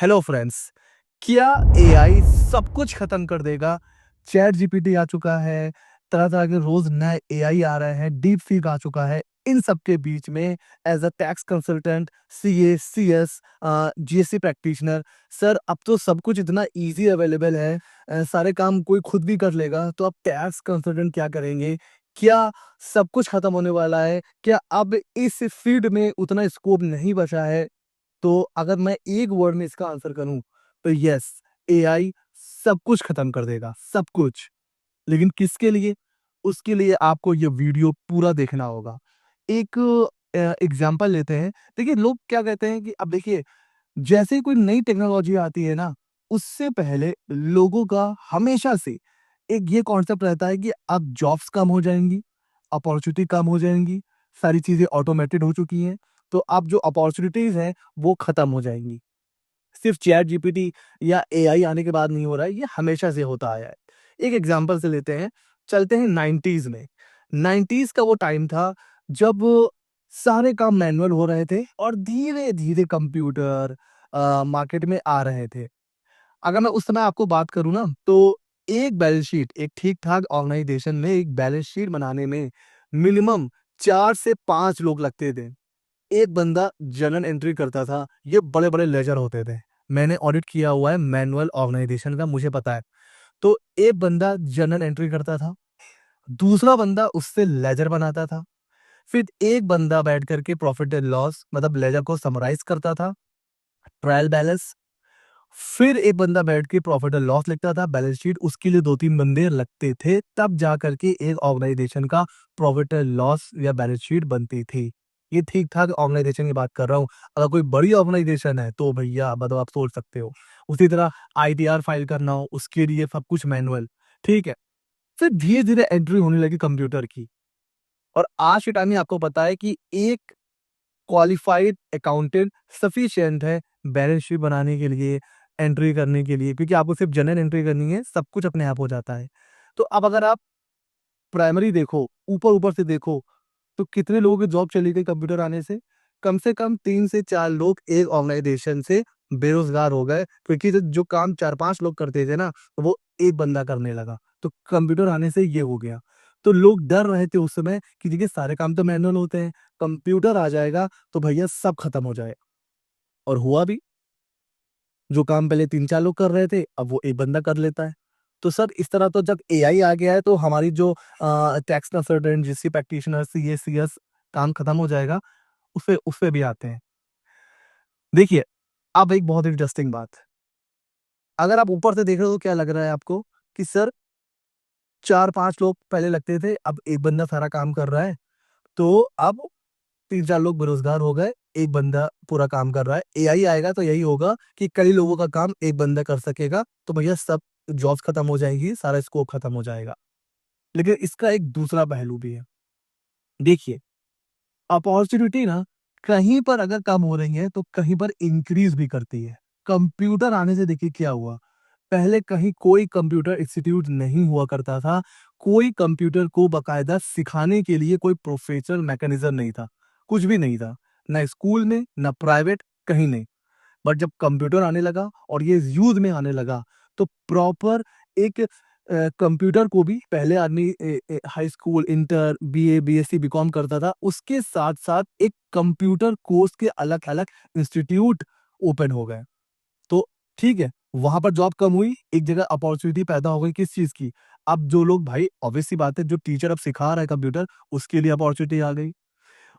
Hello friends. क्या AI सब कुछ खत्म कर देगा? चैट जीपीटी आ चुका है, तरह तरह के रोज नए एआई आ रहे हैं, डीप सीक आ चुका है। इन सब के बीच में as a tax consultant, CA, CS, GST practitioner, sir अब तो सब कुछ इतना इजी अवेलेबल है, सारे काम कोई खुद भी कर लेगा, तो अब टैक्स कंसल्टेंट क्या करेंगे? क्या सब कुछ खत्म होने वाला है? क्या अब इस फील्ड में उतना स्कोप नहीं बचा है? तो अगर मैं एक वर्ड में इसका आंसर करूँ, तो यस, एआई सब कुछ खत्म कर देगा, सब कुछ। लेकिन किसके लिए? उसके लिए आपको ये वीडियो पूरा देखना होगा। एक एग्ज़ाम्पल लेते हैं। देखिए, लोग क्या कहते हैं कि अब देखिए, जैसे ही कोई नई टेक्नोलॉजी आती है ना, उससे पहले लोगों का हमेशा से एक ये कॉन्सेप्ट रहता है कि अब जॉब्स कम हो जाएँगी, अपॉर्च्युनिटी कम हो जाएँगी, सारी चीज़ें ऑटोमेटेड हो चुकी हैं, तो अब जो अपॉर्च्युनिटीज़ हैं, वो खत्म हो जाएँगी। सिर्फ चैट जीपीटी या एआई आने के बाद नहीं हो रहा है, ये हमेशा से होता आया है। एक एग्जांपल से लेते हैं, चलते हैं 90s में। 90s का वो टाइम था जब सारे काम मैनुअल हो रहे थे और धीरे-धीरे कंप्यूटर मार्केट में आ रहे थे। अगर मैं उस समय आपको बात करूँ ना, तो एक बैलेंस शीट, एक ठीक-ठाक ऑर्गनाइजेशन में एक बैलेंस शीट बनाने में मिनिमम 4 से 5 लोग लगते थे। एक बंदा जर्नल एंट्री करता था, ये बड़े-बड़े लेजर होते थे। मैंने ऑडिट किया हुआ है मैनुअल ऑर्गनाइजेशन का, मुझे पता है। तो एक बंदा जर्नल एंट्री करता था, दूसरा बंदा उससे लेजर बनाता था, फिर एक बंदा बैठ कर के प्रॉफिट एंड लॉस मतलब लेजर को समराइज़ करता था, ट्रायल बैलेंस, फिर एक बंदा बैठ के प्रॉफिट एंड लॉस लिखता था, बैलेंस शीट, उसके लिए 2-3 बंदे लगते थे, तब जा कर के एक ऑर्गनाइजेशन का प्रॉफिट एंड लॉस या बैलेंस शीट बनती थी। ये ठीक-ठाक ऑर्गनाइजेशन की बात कर रहा हूँ। अगर कोई बड़ी ऑर्गनाइजेशन है, तो भैया मतलब आप सोच सकते हो। उसी तरह आईटीआर फाइल करना हो, उसके लिए सब कुछ मैनुअल, ठीक है। फिर धीरे-धीरे एंट्री होने लगी कंप्यूटर की और आज के टाइम में आपको पता है कि एक क्वालिफाइड अकाउंटेंट सफिशिएंट है बैलेंस शीट बनाने के लिए, एंट्री करने के लिए, क्योंकि आपको सिर्फ जनरल एंट्री करनी है, सब कुछ अपने आप हो जाता है। तो अब अगर आप प्राइमरी देखो, ऊपर-ऊपर से देखो, तो कितने लोगों की जॉब चली गई कंप्यूटर आने से? कम से कम 3 से 4 लोग एक ऑर्गनाइजेशन से बेरोज़गार हो गए, क्योंकि जो काम 4-5 लोग करते थे ना, वो एक बंदा करने लगा। तो कंप्यूटर आने से ये हो गया। तो लोग डर रहे थे उस समय कि देखिए सारे काम तो मैनुअल होते हैं, कंप्यूटर आ जाएगा तो भैया सब खत्म हो जाएगा। और हुआ भी, जो काम पहले 3-4 लोग कर रहे थे, अब वो एक बंदा कर लेता है। तो सर इस तरह तो जब एआई आ गया है, तो हमारी जो tax consultant, GST practitioner, CA, CS काम खत्म हो जाएगा, उसपे भी आते हैं। देखिए, अब एक बहुत इंटरेस्टिंग बात, अगर आप ऊपर से देख रहे हो तो क्या लग रहा है आपको कि सर 4-5 लोग पहले लगते थे, अब एक बंदा सारा काम कर रहा है, तो अब 3-4 लोग बेरोज़गार हो गए, एक बंदा पूरा काम कर रहा है। एआई आएगा तो यही होगा कि कई लोगों का काम एक बंदा कर सकेगा, तो भैया सब जॉब्स खत्म हो जाएँगी, सारा स्कोप खत्म हो जाएगा। लेकिन इसका एक दूसरा पहलू भी है। देखिए, अपॉर्च्युनिटी ना कहीं पर अगर कम हो रही है, तो कहीं पर इंक्रीज़ भी करती है। कंप्यूटर आने से देखिए क्या हुआ, पहले कहीं कोई कंप्यूटर इंस्टीट्यूट नहीं हुआ करता था, कोई कंप्यूटर को बाकायदा सिखाने के लिए कोई प्रोफेशनल मैकेनिज़्म नहीं था, कुछ भी नहीं था। ना स्कूल में, ना प्राइवेट, कहीं नहीं। बट जब कंप्यूटर आने लगा और ये यूज़ में आने लगा, तो प्रॉपर एक कंप्यूटर को भी पहले आदमी high school, inter, BA, BSc, BCom करता था। उसके साथ-साथ एक कंप्यूटर कोर्स के अलग-अलग इंस्टीट्यूट ओपन हो गए। तो ठीक है, वहाँ पर जॉब कम हुई, एक जगह अपॉर्च्युनिटी पैदा हो गई किस चीज़ की? अब जो लोग भाई ऑब्वियस सी बात है, जो टीचर अब सिखा रहा है कंप्यूटर, उसके लिए अपॉर्च्युनिटी आ गई।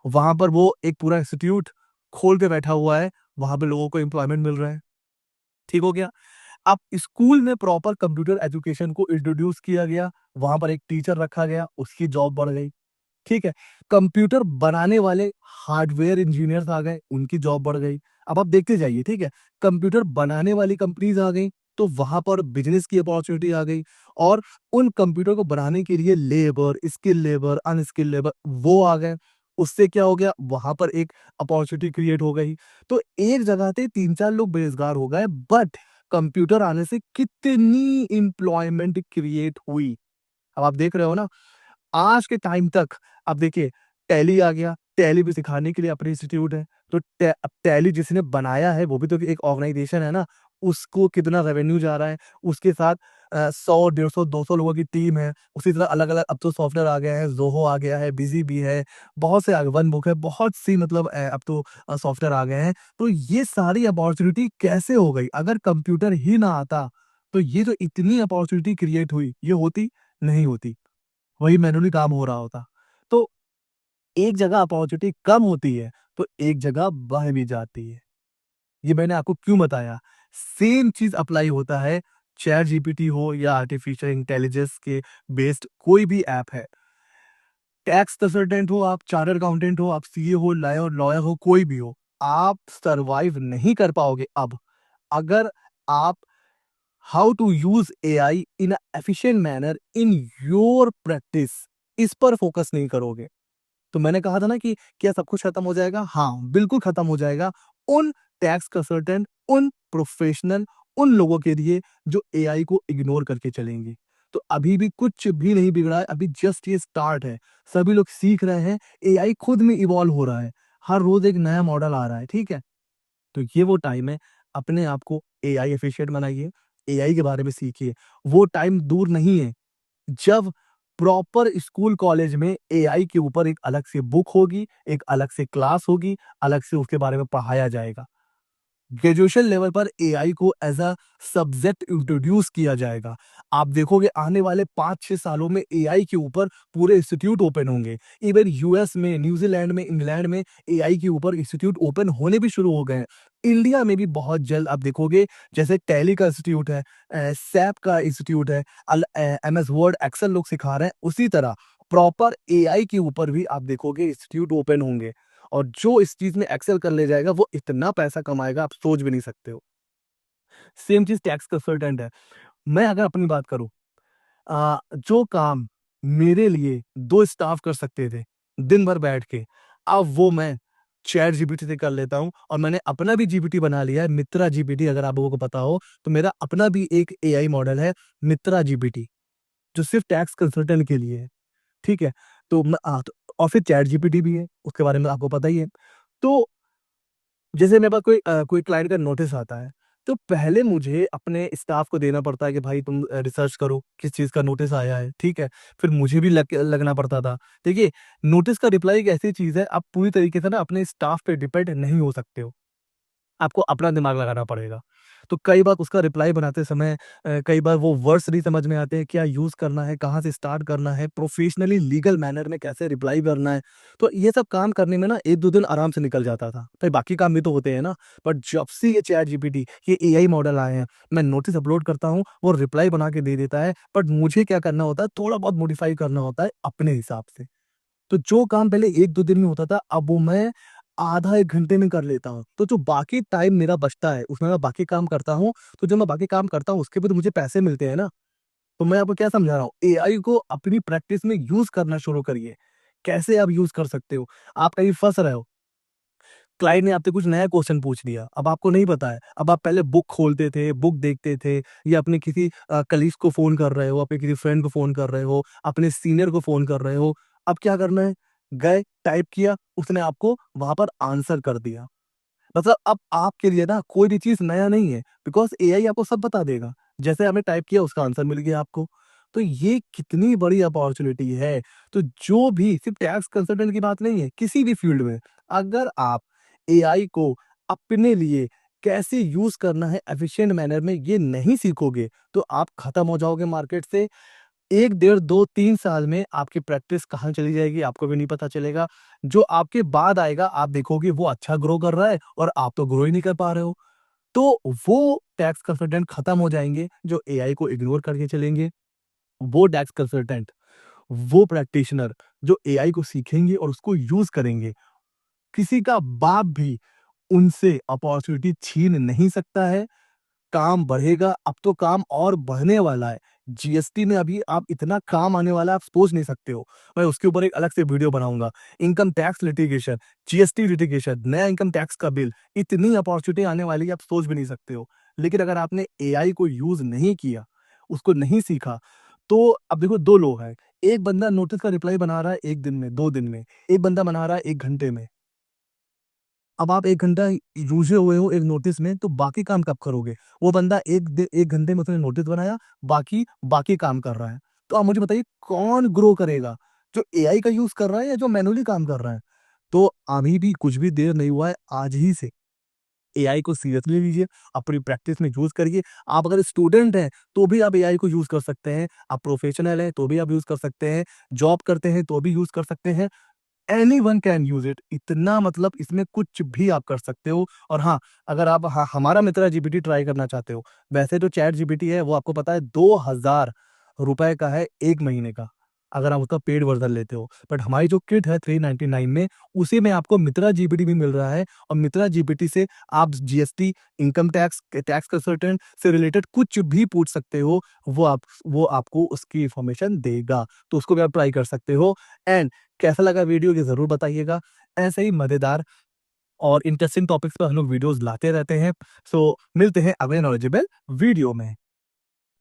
वहाँ पर वो एक पूरा इंस्टीट्यूट खोल के बैठा हुआ है, वहाँ पे लोगों को एम्प्लॉयमेंट मिल रहा है, ठीक हो गया। अब स्कूल में प्रॉपर कंप्यूटर एजुकेशन को इंट्रोड्यूस किया गया, वहाँ पर एक टीचर रखा गया, उसकी जॉब बढ़ गई, ठीक है। कंप्यूटर बनाने वाले हार्डवेयर इंजीनियर्स आ गए, उनकी जॉब बढ़ गई। अब आप देखते जाइए, ठीक है। कंप्यूटर बनाने वाली कंपनीज़ आ गई, तो वहाँ पर बिज़नेस की अपॉर्च्युनिटी आ गई और उन कंप्यूटर को बनाने के लिए labour, skill labour, unskilled labour वो आ गए। उससे क्या हो गया, वहाँ पर एक अपॉर्च्युनिटी क्रिएट हो गई। तो एक जगह पे 3-4 लोग बेरोज़गार हो गए, बट कंप्यूटर आने से कितनी एम्प्लॉयमेंट क्रिएट हुई। अब आप देख रहे हो ना, आज के टाइम तक अब देखिए टैली आ गया, टैली भी सिखाने के लिए अपने इंस्टीट्यूट है। तो अब टैली जिसने बनाया है वो भी तो एक ऑर्गेनाइजेशन है ना, उसको कितना रेवेन्यू जा रहा है, उसके साथ 100, 150, 200 लोगों की टीम है। उसी तरह अलग-अलग अब तो सॉफ्टवेयर आ गया है, ज़ोहो आ गया है, बिज़ी भी है, बहुत से वन बुक है, बहुत सी मतलब अब तो सॉफ्टवेयर आ गए हैं। तो ये सारी अपॉर्च्युनिटी कैसे हो गई? अगर कंप्यूटर ही ना आता, तो ये जो इतनी अपॉर्च्युनिटी क्रिएट हुई, ये होती? नहीं होती। वही मैन्युअली काम हो रहा होता। तो एक जगह अपॉर्च्युनिटी कम होती है, तो एक जगह बढ़ भी जाती है। ये मैंने आपको क्यों बताया? सेम चीज़ अप्लाई होता है, चैट जीपीटी हो या आर्टिफिशियल इंटेलिजेंस के बेस्ड कोई भी ऐप है। टैक्स कंसल्टेंट हो आप, चार्टर्ड अकाउंटेंट हो आप, सीए हो, लॉयर लॉयर हो, कोई भी हो, आप सर्वाइव नहीं कर पाओगे अब, अगर आप how to use AI in a efficient manner in your practice, इस पर फोकस नहीं करोगे। तो मैंने कहा था ना कि क्या सब कुछ खत्म हो जाएगा? हाँ, बिल्कुल खत्म हो जाएगा। उन टैक्स कंसल्टेंट, उन प्रोफेशनल, उन लोगों के लिए जो एआई को इग्नोर करके चलेंगे। तो अभी भी कुछ भी नहीं बिगड़ा है, अभी जस्ट ये स्टार्ट है। सभी लोग सीख रहे हैं, एआई खुद में इवॉल्व हो रहा है। हर रोज़ एक नया मॉडल आ रहा है, ठीक है? तो ये वो टाइम है, अपने आप को एआई एफिशिएंट बनाइए, एआई के बारे में सीखिए। वो टाइम दूर नहीं है जब प्रॉपर स्कूल कॉलेज में एआई के ऊपर एक अलग से बुक होगी, एक अलग से क्लास होगी, अलग से उसके बारे में पढ़ाया जाएगा। ग्रेजुएशन लेवल पर एआई को एज़ अ सब्जेक्ट इंट्रोड्यूस किया जाएगा। आप देखोगे आने वाले 5-6 सालों में एआई के ऊपर पूरे इंस्टीट्यूट ओपन होंगे। इवन यूएस में, न्यूज़ीलैंड में, इंग्लैंड में एआई के ऊपर इंस्टीट्यूट ओपन होने भी शुरू हो गए हैं। इंडिया में भी बहुत जल्द आप देखोगे, जैसे टैली का इंस्टीट्यूट है, सैप का इंस्टीट्यूट है, एमएस वर्ड, एक्सेल लोग सिखा रहे हैं, उसी तरह प्रॉपर एआई के ऊपर भी आप देखोगे इंस्टीट्यूट ओपन होंगे। और जो इस चीज़ में एक्सेल कर ले जाएगा, वो इतना पैसा कमाएगा, आप सोच भी नहीं सकते हो। सेम चीज़ टैक्स कंसल्टेंट है। मैं अगर अपनी बात करूँ, जो काम मेरे लिए 2 स्टाफ कर सकते थे, दिन भर बैठ के, अब वो मैं चैट जीपीटी से कर लेता हूँ। और मैंने अपना भी जीपीटी बना लिया है, मित्रा जीपीटी, अगर आप लोगों को पता हो, तो मेरा अपना भी एक एआई मॉडल है, मित्रा जीपीटी, जो सिर्फ़ टैक्स कंसल्टेंट के लिए है, ठीक है? तो तो और फिर चैट जीपीटी भी है, उसके बारे में आपको पता ही है। तो जैसे मेरे पास कोई क्लाइंट का नोटिस आता है, तो पहले मुझे अपने स्टाफ को देना पड़ता है कि भाई तुम रिसर्च करो, किस चीज़ का नोटिस आया है, ठीक है? फिर मुझे भी लगना पड़ता था। देखिए, नोटिस का रिप्लाई एक ऐसी चीज़ है, आप पूरी तरीके से ना अपने स्टाफ पे डिपेंड नहीं हो सकते हो। आपको अपना दिमाग लगाना पड़ेगा। तो कई बार उसका रिप्लाई बनाते समय कई बार वो वर्ड्स नहीं समझ में आते हैं, क्या यूज़ करना है, कहाँ से स्टार्ट करना है, प्रोफेशनली लीगल मैनर में कैसे रिप्लाई करना है। तो ये सब काम करने में ना 1-2 दिन आराम से निकल जाता था। फिर बाकी काम भी तो होते हैं ना। बट जब से ये चैट जीपीटी, ये एआई मॉडल आए हैं, मैं नोटिस अपलोड करता हूँ, वो रिप्लाई बना के दे देता है। बट मुझे क्या करना होता है, थोड़ा बहुत मॉडिफाई करना होता है अपने हिसाब से। तो जो काम पहले 1-2 दिन में होता था, अब वो मैं आधा 1 घंटे में कर लेता हूँ। तो जो बाकी टाइम मेरा बचता है, उसमें मैं बाकी काम करता हूँ, तो जो मैं बाकी काम करता हूँ, उसके भी तो मुझे पैसे मिलते हैं ना। तो मैं आपको क्या समझा रहा हूँ, एआई को अपनी प्रैक्टिस में यूज़ करना शुरू करिए। कैसे आप यूज़ कर सकते हो? आप कहीं फँस रहे हो, क्लाइंट ने आपसे कुछ नया क्वेश्चन पूछ लिया, अब आपको नहीं पता है, अब आप पहले बुक खोलते थे, बुक देखते थे, या अपने किसी कलीग्स को फ़ोन कर रहे हो, अपने किसी फ्रेंड को फ़ोन कर रहे हो, अपने सीनियर को फ़ोन कर रहे हो। अब क्या करना है? गए, टाइप किया, उसने आपको वहाँ पर आंसर कर दिया। मतलब अब आपके लिए ना कोई भी चीज़ नया नहीं है, बिकॉज़ एआई आपको सब बता देगा। जैसे आपने टाइप किया, उसका आंसर मिल गया आपको। तो ये कितनी बड़ी अपॉर्च्युनिटी है। तो जो भी, सिर्फ़ टैक्स कंसल्टेंट की बात नहीं है, किसी भी फ़ील्ड में अगर आप एआई को अपने लिए कैसे यूज़ करना है एफ़िशिएंट मैनर में, ये नहीं सीखोगे, तो आप खत्म हो जाओगे मार्केट से। 1 डेढ़ 2 3 साल में आपकी प्रैक्टिस कहाँ चली जाएगी, आपको भी नहीं पता चलेगा। जो आपके बाद आएगा, आप देखोगे वो अच्छा ग्रो कर रहा है और आप तो ग्रो ही नहीं कर पा रहे हो। तो वो टैक्स कंसल्टेंट खत्म हो जाएँगे, जो एआई को इग्नोर करके चलेंगे। वो टैक्स कंसल्टेंट, वो प्रैक्टिशनर जो एआई को सीखेंगे और उसको यूज़ करेंगे। किसी का बाप भी उनसे अपॉर्च्युनिटी छीन नहीं सकता है। काम बढ़ेगा, अब तो काम और बढ़ने वाला है। जीएसटी में अभी आप इतना काम आने वाला है, आप सोच नहीं सकते हो। मैं उसके ऊपर एक अलग से वीडियो बनाऊँगा। Income tax litigation, GST litigation, नया इनकम टैक्स का बिल, इतनी अपॉर्च्युनिटी आने वाली है, आप सोच भी नहीं सकते हो। लेकिन अगर आपने एआई को यूज़ नहीं किया, उसको नहीं सीखा, तो अब देखो 2 लोग हैं, एक बंदा नोटिस का रिप्लाई बना रहा है 1 दिन में, 2 दिन में, एक बंदा बना रहा है 1 घंटे में। अब आप 1 घंटा रूझे हुए हो एक नोटिस में, तो बाकी काम कब करोगे? वो बंदा 1 घंटे में उसने नोटिस बनाया, बाकी बाकी काम कर रहा है। तो आप मुझे बताइए कौन ग्रो करेगा? जो एआई का यूज़ कर रहा है या जो मैनुअली काम कर रहा है? तो अभी भी कुछ भी देर नहीं हुआ है, आज ही से एआई को सीरियसली लीजिए, अपनी प्रैक्टिस में यूज़ करिए। आप अगर स्टूडेंट हैं, तो भी आप एआई को यूज़ कर सकते हैं। आप प्रोफेशनल हैं, तो भी आप यूज़ कर सकते हैं। जॉब करते हैं, तो भी यूज़ कर सकते हैं। Anyone can use it. इतना मतलब इसमें कुछ भी आप कर सकते हो। और हाँ, अगर आप हमारा मित्रा जीपीटी ट्राई करना चाहते हो, वैसे तो चैट जीपीटी है वो आपको पता है ₹2000 का है 1 महीने का, अगर आप उसका पेड वर्ज़न लेते हो। बट हमारी जो किट है 399 में, उसी में आपको मित्रा जीपीटी भी मिल रहा है और मित्रा जीपीटी से आप GST, income tax, tax consultant से रिलेटेड कुछ भी पूछ सकते हो, वो आपको उसकी इन्फॉर्मेशन देगा। तो उसको भी आप ट्राई कर सकते हो। एंड कैसा लगा वीडियो ये ज़रूर बताइएगा। ऐसे ही मज़ेदार और इंटरेस्टिंग टॉपिक्स पर हम लोग वीडियोज़ लाते रहते हैं। सो मिलते हैं अगले नॉलेजेबल वीडियो में।